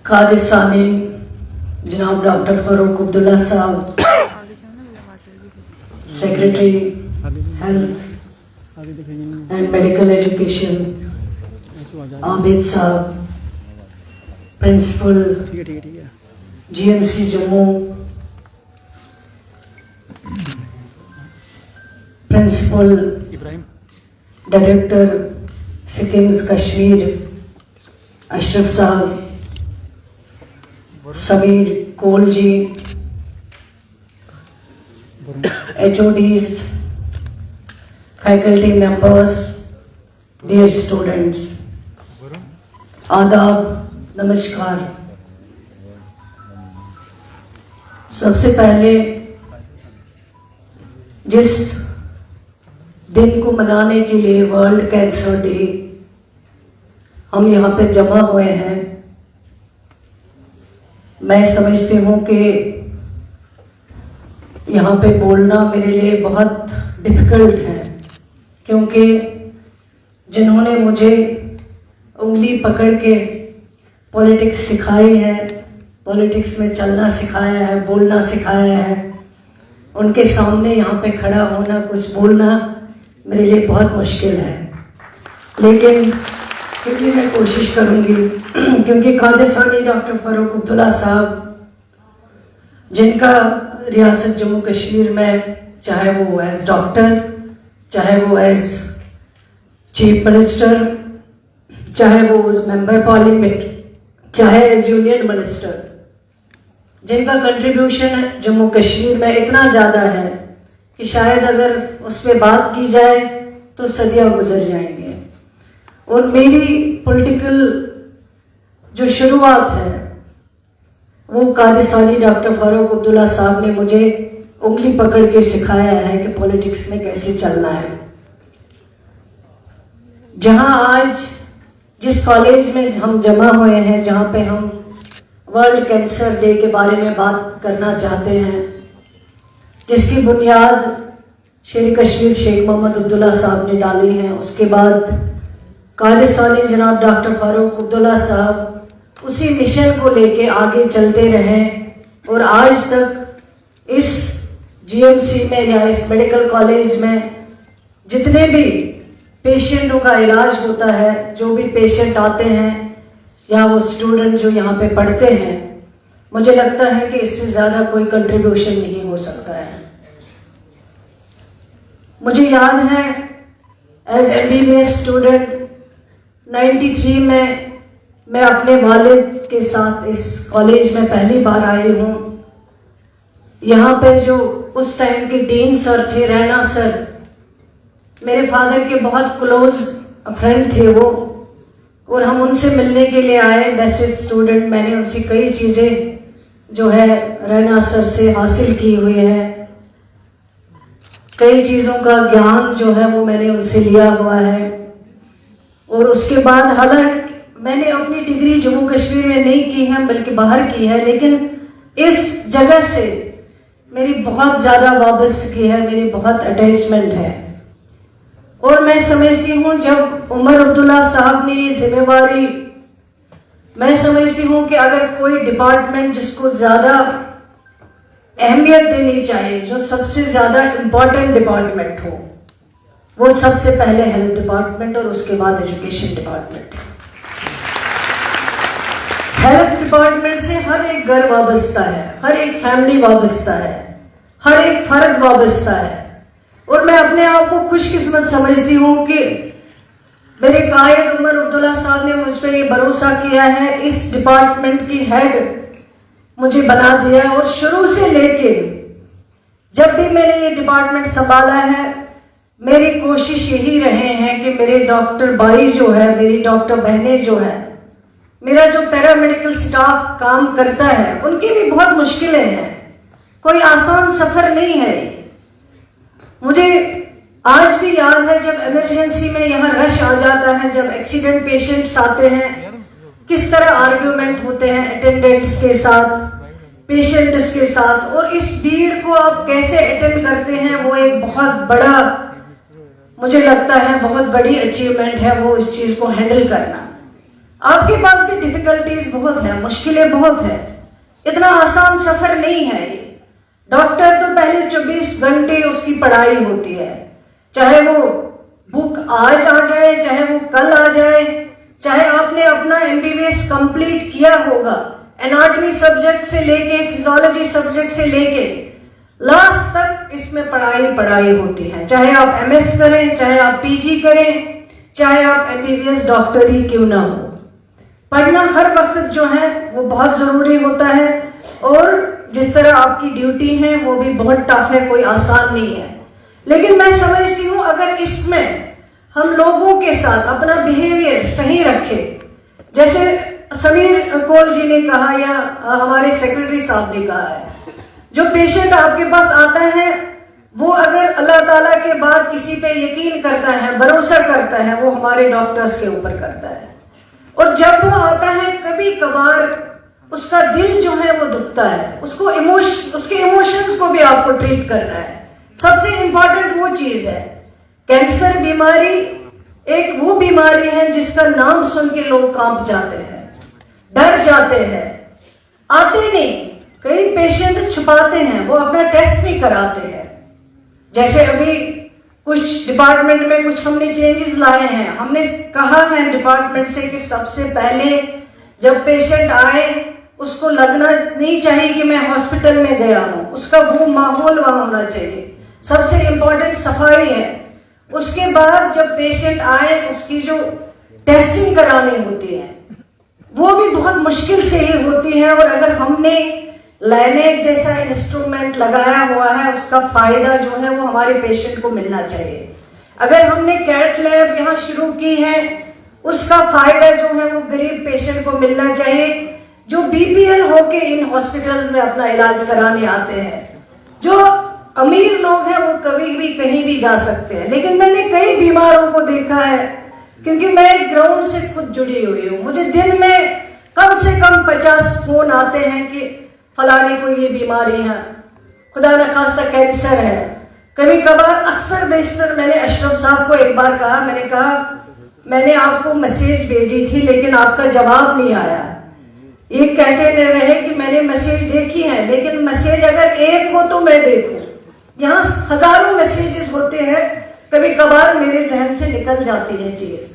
कादिसानी जनाब डॉक्टर फारूक अब्दुल्ला साहब, secretary health and medical education Abid साहब, principal GMC Jammu, principal director SKIMS Kashmir Ashraf साहब, Sameer Koul ji, HODs, faculty members, dear students, आदाब, नमस्कार। सबसे पहले जिस दिन को मनाने के लिए वर्ल्ड कैंसर डे हम यहाँ पे जमा हुए हैं, मैं समझती हूँ कि यहाँ पे बोलना मेरे लिए बहुत डिफिकल्ट है, क्योंकि जिन्होंने मुझे उंगली पकड़ के पॉलिटिक्स सिखाई है, पॉलिटिक्स में चलना सिखाया है, बोलना सिखाया है, उनके सामने यहाँ पे खड़ा होना, कुछ बोलना मेरे लिए बहुत मुश्किल है। लेकिन फिर भी मैं कोशिश करूँगी, क्योंकि कादिसानी डॉक्टर फारूक अब्दुल्ला साहब, जिनका रियासत जम्मू कश्मीर में, चाहे वो एज डॉक्टर, चाहे वो एज चीफ मिनिस्टर, चाहे वो एज मेंबर पार्लियामेंट, चाहे एज यूनियन मिनिस्टर, जिनका कंट्रीब्यूशन जम्मू कश्मीर में इतना ज़्यादा है कि शायद अगर उस पर बात की जाए तो सदियां गुजर जाएंगे। और मेरी पॉलिटिकल जो शुरुआत है वो कादिसानी डॉक्टर फारूक अब्दुल्ला साहब ने मुझे उंगली पकड़ के सिखाया है कि पॉलिटिक्स में कैसे चलना है। जहां आज जिस कॉलेज में हम जमा हुए हैं, जहां पे हम वर्ल्ड कैंसर डे के बारे में बात करना चाहते हैं, जिसकी बुनियाद शेर कश्मीर शेख मोहम्मद अब्दुल्ला साहब ने डाली है, उसके बाद कादिसानी जनाब डॉक्टर फारूक अब्दुल्ला साहब उसी मिशन को लेके आगे चलते रहे और आज तक इस GMC में या इस मेडिकल कॉलेज में जितने भी पेशेंटों का इलाज होता है, जो भी पेशेंट आते हैं या वो स्टूडेंट जो यहाँ पे पढ़ते हैं, मुझे लगता है कि इससे ज़्यादा कोई कंट्रीब्यूशन नहीं हो सकता है। मुझे याद है एज MBBS स्टूडेंट 93 में मैं अपने वालिद के साथ इस कॉलेज में पहली बार आई हूँ। यहाँ पे जो उस टाइम के डीन सर थे, रैना सर, मेरे फादर के बहुत क्लोज फ्रेंड थे वो, और हम उनसे मिलने के लिए आए। वैसे स्टूडेंट, मैंने उनसे कई चीज़ें जो है रैना सर से हासिल की हुई है, कई चीज़ों का ज्ञान जो है वो मैंने उनसे लिया हुआ है। और उसके बाद हालांकि मैंने अपनी डिग्री जम्मू कश्मीर में नहीं की है बल्कि बाहर की है, लेकिन इस जगह से मेरी बहुत ज़्यादा वाबस्तगी है, मेरी बहुत अटैचमेंट है। और मैं समझती हूँ जब उमर अब्दुल्ला साहब ने ये जिम्मेवारी, मैं समझती हूँ कि अगर कोई डिपार्टमेंट जिसको ज़्यादा अहमियत देनी चाहिए, जो सबसे ज़्यादा इम्पॉर्टेंट डिपार्टमेंट हो, वो सबसे पहले हेल्थ डिपार्टमेंट और उसके बाद एजुकेशन डिपार्टमेंट है। हेल्थ डिपार्टमेंट से हर एक घर वाबस्ता है, हर एक फैमिली वाबस्ता है, हर एक फर्द वाबस्ता है। और मैं अपने आप को खुशकिस्मत समझती हूँ कि मेरे कायद उमर अब्दुल्ला साहब ने मुझ पर ये भरोसा किया है, इस डिपार्टमेंट की हेड मुझे बना दिया है। और शुरू से लेके जब भी मैंने ये डिपार्टमेंट संभाला है, मेरी कोशिश यही रहे हैं कि मेरे डॉक्टर भाई जो है, मेरी डॉक्टर बहनें जो है, मेरा जो पैरामेडिकल स्टाफ काम करता है, उनकी भी बहुत मुश्किलें हैं, कोई आसान सफर नहीं है। मुझे आज भी याद है जब इमरजेंसी में यहाँ रश आ जाता है, जब एक्सीडेंट पेशेंट्स आते हैं, किस तरह आर्ग्यूमेंट होते हैं अटेंडेंट्स के साथ, पेशेंट्स के साथ, और इस भीड़ को आप कैसे अटेंड करते हैं, वो एक बहुत बड़ा, मुझे लगता है बहुत बड़ी अचीवमेंट है वो इस चीज को हैंडल करना। आपके पास भी डिफिकल्टीज बहुत है, मुश्किलें बहुत है, इतना आसान सफर नहीं है ये। डॉक्टर तो पहले 24 घंटे उसकी पढ़ाई होती है, चाहे वो बुक आज आ जाए, चाहे वो कल आ जाए, चाहे आपने अपना MBBS कंप्लीट किया होगा, एनाटॉमी सब्जेक्ट से लेके फिजियोलॉजी सब्जेक्ट से लेके लास्ट तक इसमें पढ़ाई होती है। चाहे आप MS करें, चाहे आप PG करें, चाहे आप MBBS डॉक्टर ही क्यों ना हो, पढ़ना हर वक्त जो है वो बहुत जरूरी होता है। और जिस तरह आपकी ड्यूटी है वो भी बहुत टफ है, कोई आसान नहीं है। लेकिन मैं समझती हूँ अगर इसमें हम लोगों के साथ अपना बिहेवियर सही रखें, जैसे समीर कौल जी ने कहा या हमारे सेक्रेटरी साहब ने कहा है, जो पेशेंट आपके पास आता है वो अगर अल्लाह ताला के बाद किसी पे यकीन करता है, भरोसा करता है, वो हमारे डॉक्टर्स के ऊपर करता है। और जब वो आता है कभी कभार उसका दिल जो है वो दुखता है, उसको उसके इमोशंस को भी आपको ट्रीट करना है। सबसे इंपॉर्टेंट वो चीज है। कैंसर बीमारी एक वो बीमारी है जिसका नाम सुन के लोग कांप जाते हैं, डर जाते हैं, आते नहीं। कई पेशेंट छुपाते हैं, वो अपना टेस्ट नहीं कराते हैं। जैसे अभी कुछ डिपार्टमेंट में कुछ हमने चेंजेस लाए हैं, हमने कहा है डिपार्टमेंट से कि सबसे पहले जब पेशेंट आए उसको लगना नहीं चाहिए कि मैं हॉस्पिटल में गया हूं, उसका वो माहौल वहां होना चाहिए। सबसे इंपॉर्टेंट सफाई है। उसके बाद जब पेशेंट आए उसकी जो टेस्टिंग करानी होती है वो भी बहुत मुश्किल से ही होती है। और अगर हमने लाइनेज जैसा इंस्ट्रूमेंट लगाया हुआ है उसका फायदा जो है वो हमारे पेशेंट को मिलना चाहिए। अगर हमने कैट लैब यहाँ शुरू की है उसका फायदा जो है वो गरीब पेशेंट को मिलना चाहिए, जो BPL होके इन हॉस्पिटल्स में अपना इलाज कराने आते हैं। जो अमीर लोग हैं वो कभी भी कहीं भी जा सकते हैं, लेकिन मैंने कई बीमारों को देखा है, क्योंकि मैं ग्राउंड से खुद जुड़ी हुई हूँ। मुझे दिन में कम से कम 50 फोन आते हैं कि फलाने को ये बीमारी है, खुदा न खास्ता कैंसर है। कभी कभार अक्सर बेशतर मैंने अशरफ साहब को एक बार कहा, मैंने कहा मैंने आपको मैसेज भेजी थी लेकिन आपका जवाब नहीं आया। ये कहते रहे कि मैंने मैसेज देखी है, लेकिन मैसेज अगर एक हो तो मैं देखूं, यहाँ हजारों मैसेजेस होते हैं, कभी कभार मेरे जहन से निकल जाती है चीज।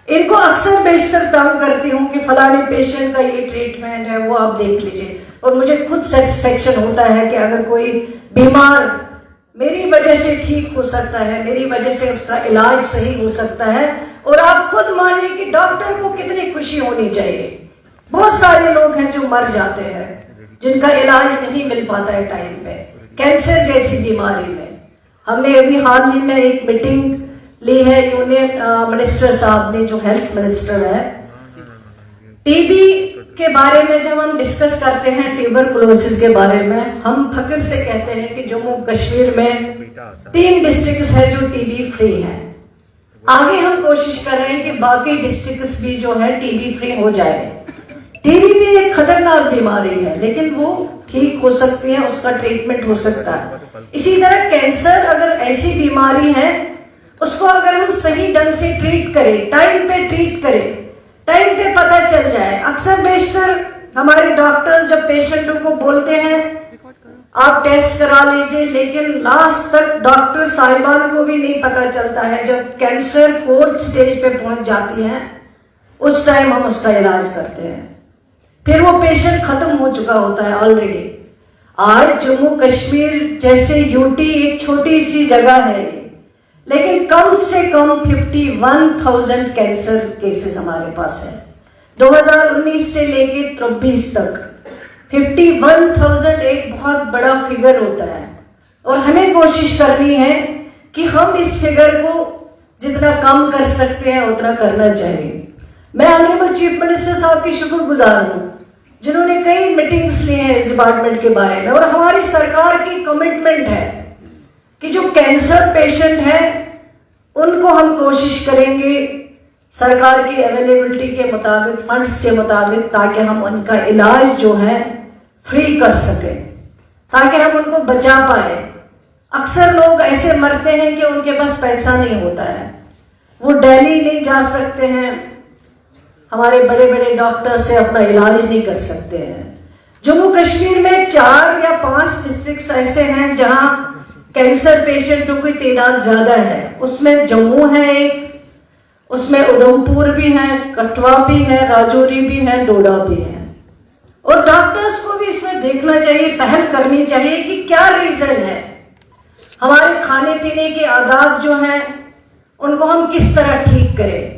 इनको अक्सर बेशतर तंग करती हूँ कि फलाने पेशेंट का ये ट्रीटमेंट है, वो आप देख लीजिए। और मुझे खुद सेटिस्फेक्शन होता है कि अगर कोई बीमार मेरी वजह से ठीक हो सकता है, मेरी वजह से उसका इलाज सही हो सकता है। और आप खुद मानिए कि डॉक्टर को कितनी खुशी होनी चाहिए। बहुत सारे लोग हैं जो मर जाते हैं, जिनका इलाज नहीं मिल पाता है टाइम पे, कैंसर जैसी बीमारी में। हमने अभी हाल ही में एक मीटिंग ली है यूनियन मिनिस्टर साहब ने, जो हेल्थ मिनिस्टर है, टीबी के बारे में जब हम डिस्कस करते हैं, ट्यूबरकुलोसिस के बारे में, हम फख्र से कहते हैं कि जम्मू कश्मीर में 3 डिस्ट्रिक्ट्स है जो टीबी फ्री हैं। आगे हम कोशिश कर रहे हैं कि बाकी डिस्ट्रिक्ट्स भी जो है टीबी फ्री हो जाए। टीबी भी एक खतरनाक बीमारी है, लेकिन वो ठीक हो सकती है, उसका ट्रीटमेंट हो सकता है। इसी तरह कैंसर अगर ऐसी बीमारी है, उसको अगर हम सही ढंग से ट्रीट करें, टाइम पे ट्रीट करें, टाइम पे पता चल जाए। अक्सर बेशतर हमारे डॉक्टर्स जब पेशेंटों को बोलते हैं आप टेस्ट करा लीजिए, लेकिन लास्ट तक डॉक्टर साहिबान को भी नहीं पता चलता है। जब कैंसर 4th स्टेज पे पहुंच जाती है उस टाइम हम उसका इलाज करते हैं, फिर वो पेशेंट खत्म हो चुका होता है ऑलरेडी। आज जम्मू कश्मीर जैसे यूटी एक छोटी सी जगह है, लेकिन कम से कम 51,000 कैंसर केसेस हमारे पास है। 2019 से लेके 23 तक 51,000 एक बहुत बड़ा फिगर होता है। और हमें कोशिश करनी है कि हम इस फिगर को जितना कम कर सकते हैं उतना करना चाहिए। मैं ऑनरेबल चीफ मिनिस्टर साहब की शुक्रगुजार हूं, जिन्होंने कई मीटिंग्स ली हैं इस डिपार्टमेंट के बारे में। और हमारी सरकार की कमिटमेंट है कि जो कैंसर पेशेंट हैं उनको हम कोशिश करेंगे सरकार की अवेलेबिलिटी के मुताबिक, फंड्स के मुताबिक, ताकि हम उनका इलाज जो है फ्री कर सकें, ताकि हम उनको बचा पाए। अक्सर लोग ऐसे मरते हैं कि उनके पास पैसा नहीं होता है, वो दिल्ली नहीं जा सकते हैं। हमारे बड़े बड़े डॉक्टर से अपना इलाज नहीं कर सकते हैं। जम्मू कश्मीर में 4 या 5 डिस्ट्रिक्ट्स ऐसे हैं जहां कैंसर पेशेंटों की तादाद ज्यादा है। उसमें जम्मू है एक, उसमें उधमपुर भी है, कठुआ भी है, राजौरी भी है, डोडा भी है। और डॉक्टर्स को भी इसमें देखना चाहिए, पहल करनी चाहिए कि क्या रीजन है। हमारे खाने पीने की आदत जो हैं उनको हम किस तरह ठीक करें।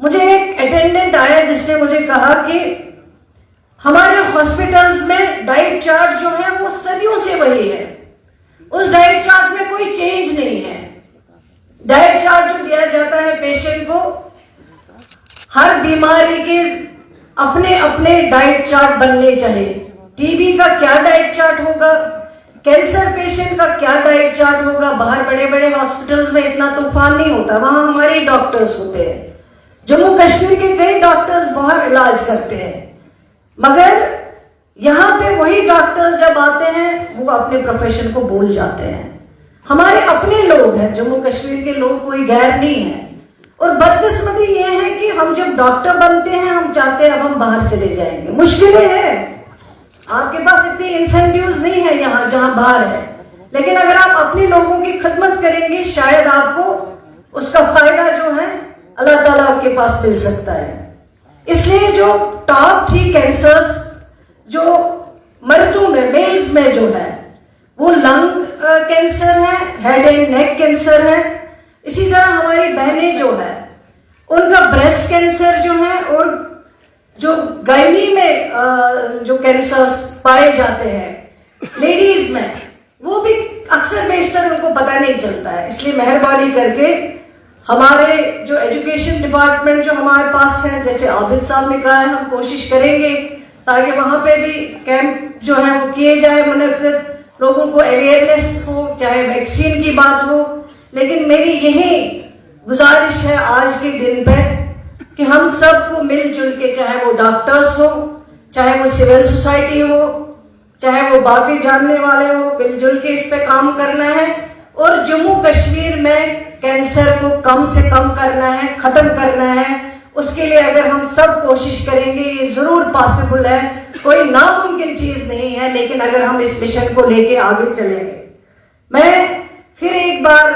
मुझे एक अटेंडेंट आया जिसने मुझे कहा कि हमारे हॉस्पिटल्स में डाइट चार्ट जो है वो सदियों से वही है, उस डाइट चार्ट में कोई चेंज नहीं है। डाइट चार्ट जो दिया जाता है पेशेंट को, हर बीमारी के अपने अपने डाइट चार्ट बनने चाहिए। टीबी का क्या डाइट चार्ट होगा, कैंसर पेशेंट का क्या डाइट चार्ट होगा। बाहर बड़े बड़े हॉस्पिटल्स में इतना तूफान नहीं होता, वहां हमारे डॉक्टर्स होते हैं। जम्मू कश्मीर के कई डॉक्टर्स बाहर इलाज करते हैं, मगर यहाँ पे वही डॉक्टर्स जब आते हैं वो अपने प्रोफेशन को भूल जाते हैं। हमारे अपने लोग हैं, जम्मू कश्मीर के लोग कोई गैर नहीं है। और बदकिस्मती ये है कि हम जब डॉक्टर बनते हैं हम चाहते हैं अब हम बाहर चले जाएंगे। मुश्किलें हैं, आपके पास इतनी इंसेंटिव्स नहीं है यहाँ जहां बाहर है, लेकिन अगर आप अपने लोगों की खिदमत करेंगे शायद आपको उसका फायदा जो है अल्लाह ताला आपके पास मिल सकता है। इसलिए जो टॉप 3 कैंसर्स जो मर्दों में, मेल्स में जो है वो लंग कैंसर है, हेड एंड नेक कैंसर है। इसी तरह हमारी बहनें जो है उनका ब्रेस्ट कैंसर जो है, और जो गायनी में जो कैंसर्स पाए जाते हैं लेडीज में, वो भी अक्सर बेशतर उनको पता नहीं चलता है। इसलिए मेहरबानी करके हमारे जो एजुकेशन डिपार्टमेंट जो हमारे पास है, जैसे आबिद साहब ने कहा है, हम कोशिश करेंगे ताकि वहां पे भी कैंप जो है वो किए जाए, मुनक्किद, लोगों को अवेयरनेस हो, चाहे वैक्सीन की बात हो। लेकिन मेरी यही गुजारिश है आज के दिन पे कि हम सबको मिलजुल के, चाहे वो डॉक्टर्स हो, चाहे वो सिविल सोसाइटी हो, चाहे वो बाकी जानने वाले हो, मिलजुल के इस पे काम करना है और जम्मू कश्मीर में कैंसर को कम से कम करना है, खत्म करना है। उसके लिए अगर हम सब कोशिश करेंगे ये जरूर पॉसिबल है, कोई नामुमकिन चीज नहीं है, लेकिन अगर हम इस मिशन को लेके आगे चलेंगे। मैं फिर एक बार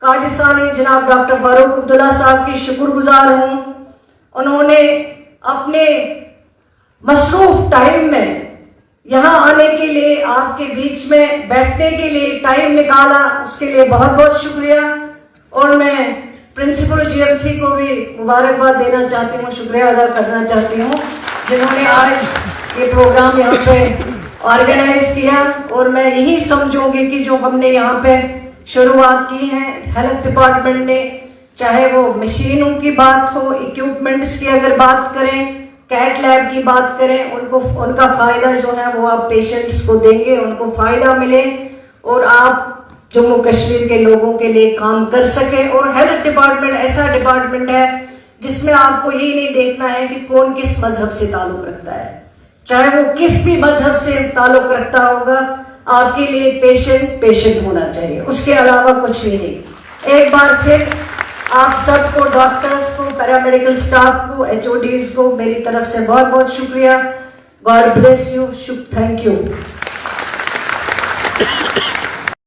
कादिसानी जनाब डॉक्टर फारूक अब्दुल्ला साहब की शुक्रगुजार हूं। उन्होंने अपने मसरूफ टाइम में यहाँ आने के लिए, आपके बीच में बैठने के लिए टाइम निकाला, उसके लिए बहुत बहुत शुक्रिया। और मैं प्रिंसिपल जीएमसी को भी मुबारकबाद देना चाहती हूँ, शुक्रिया अदा करना चाहती हूँ जिन्होंने आज ये प्रोग्राम यहाँ पे ऑर्गेनाइज किया। और मैं यही समझूंगी कि जो हमने यहाँ पे शुरुआत की है हेल्थ डिपार्टमेंट ने, चाहे वो मशीनों की बात हो, इक्विपमेंट्स की अगर बात करें, कैट लैब की बात करें, उनको उनका फायदा जो है वो आप पेशेंट्स को देंगे, उनको फायदा मिले और आप जम्मू कश्मीर के लोगों के लिए काम कर सके। और हेल्थ डिपार्टमेंट ऐसा डिपार्टमेंट है जिसमें आपको ये नहीं देखना है कि कौन किस मजहब से ताल्लुक रखता है, चाहे वो किस भी मजहब से ताल्लुक रखता होगा, आपके लिए पेशेंट होना चाहिए, उसके अलावा कुछ भी नहीं। एक बार फिर आप सबको, डॉक्टर्स को, पैरामेडिकल स्टाफ को, HODs को मेरी तरफ से बहुत बहुत शुक्रिया। God bless you, thank you.